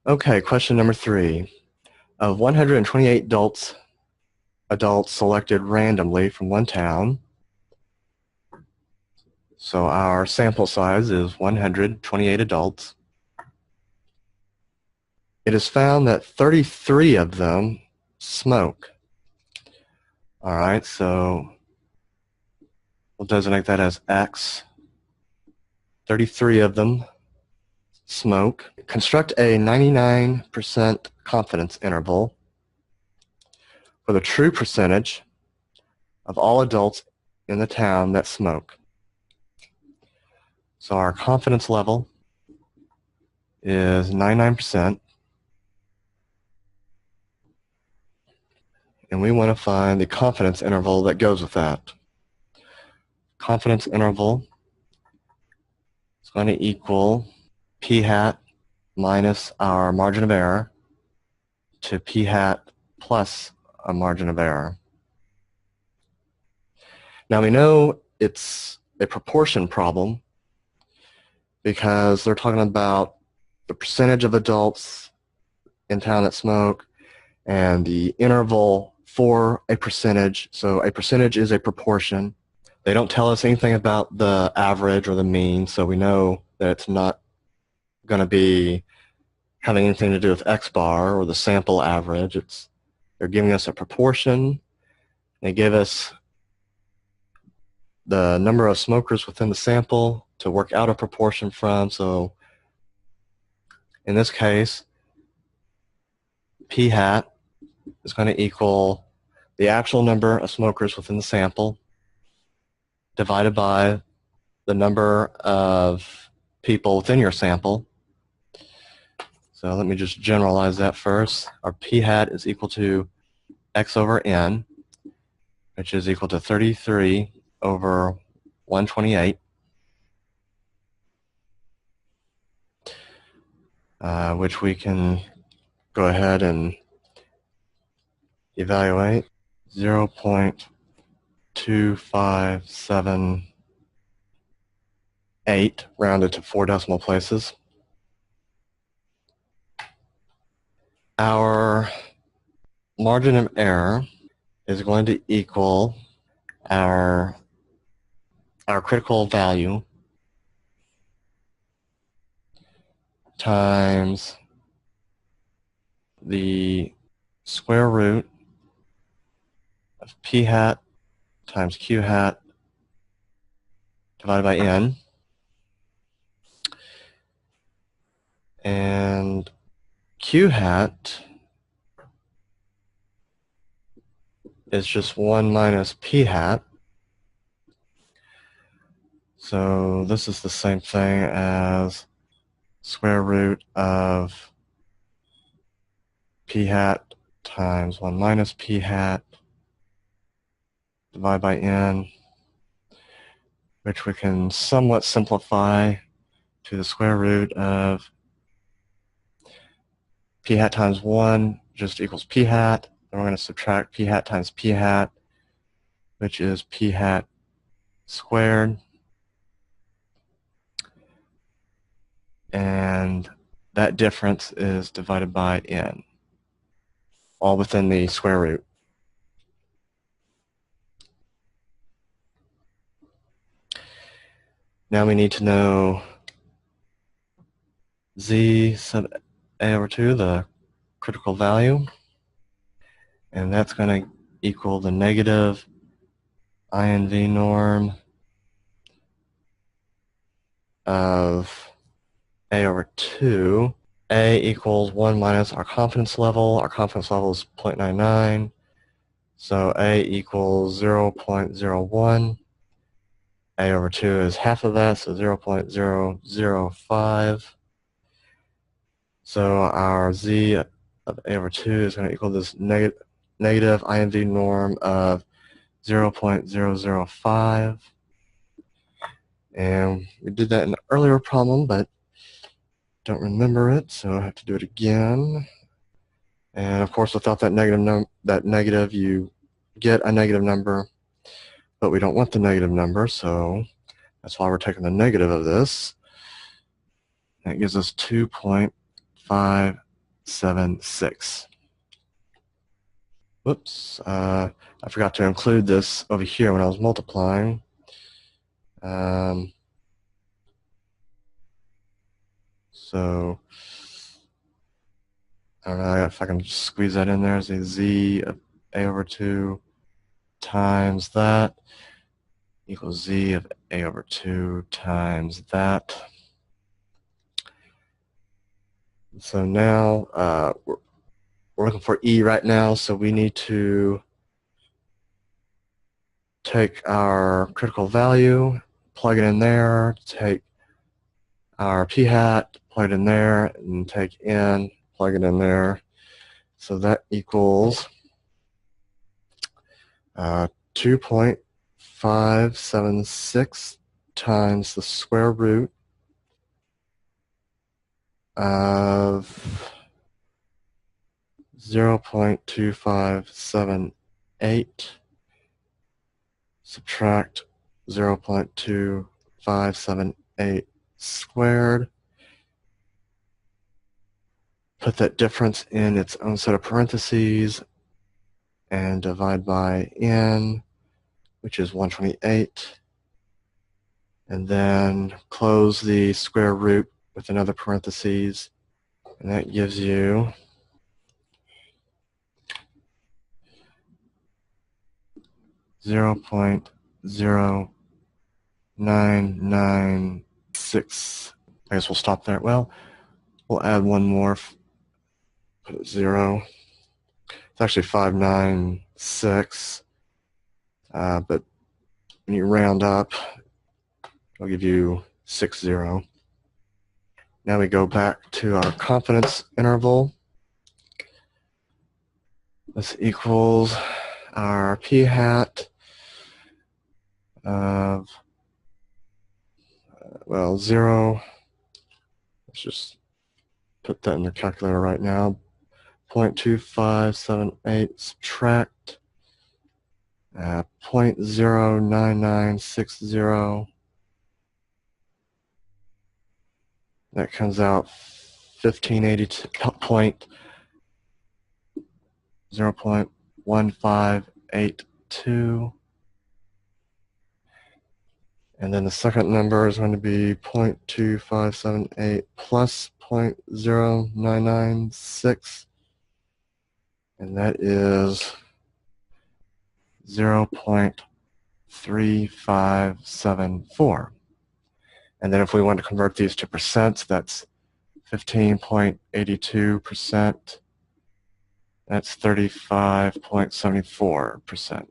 Okay, question number 3. Of 128 adults selected randomly from one town, so our sample size is 128 adults, it is found that 33 of them smoke. All right, so we'll designate that as X. 33 of them smoke. Construct a 99% confidence interval for the true percentage of all adults in the town that smoke. So our confidence level is 99%, and we want to find the confidence interval that goes with that. Confidence interval is going to equal p hat minus our margin of error to p hat plus a margin of error. Now we know it's a proportion problem because they're talking about the percentage of adults in town that smoke and the interval for a percentage. So a percentage is a proportion. They don't tell us anything about the average or the mean, so we know that it's not going to be having anything to do with X bar or the sample average. They're giving us a proportion. They give us the number of smokers within the sample to work out a proportion from. So in this case, p hat is going to equal the actual number of smokers within the sample divided by the number of people within your sample. So let me just generalize that first. Our p hat is equal to x over n, which is equal to 33 over 128, which we can go ahead and evaluate. 0.2578 rounded to 4 decimal places. Our margin of error is going to equal our critical value times the square root of p hat times q hat divided by n. And q hat is just 1 minus p hat. So this is the same thing as square root of p hat times 1 minus p hat divided by n, which we can somewhat simplify to the square root of p hat times 1 just equals p hat. Then we're going to subtract p hat times p hat, which is p hat squared. And that difference is divided by n, all within the square root. Now we need to know z sub a over 2, the critical value, and that's going to equal the negative INV norm of a over 2. A equals 1 minus our confidence level. Our confidence level is 0.99, so A equals 0.01. A over 2 is half of that, so 0.005. So our z of a over 2 is going to equal this negative INV norm of 0.005. And we did that in an earlier problem, but don't remember it, so I have to do it again. And of course, without that negative, you get a negative number, but we don't want the negative number, so that's why we're taking the negative of this. That gives us 2.5 0.76. Whoops, I forgot to include this over here when I was multiplying. So I don't know if I can squeeze that in there as a z of a over 2 times that equals z of a over 2 times that. So now we're looking for e right now, so we need to take our critical value, plug it in there, take our p hat, plug it in there, and take n, plug it in there. So that equals 2.576 times the square root of 0.2578 subtract 0.2578 squared. Put that difference in its own set of parentheses and divide by n, which is 128. And then close the square root with another parentheses, and that gives you 0.0996. I guess we'll stop there. Well, we'll add one more, put it 0. It's actually 596, but when you round up, it'll give you 60. Now we go back to our confidence interval. This equals our p hat of, well, 0. Let's just put that in the calculator right now. 0.2578 subtract 0.09960. That comes out 0.1582. And then the second number is going to be 0.2578 plus 0.0996. And that is 0.3574. And then if we want to convert these to percents, that's 15.82%. That's 35.74%.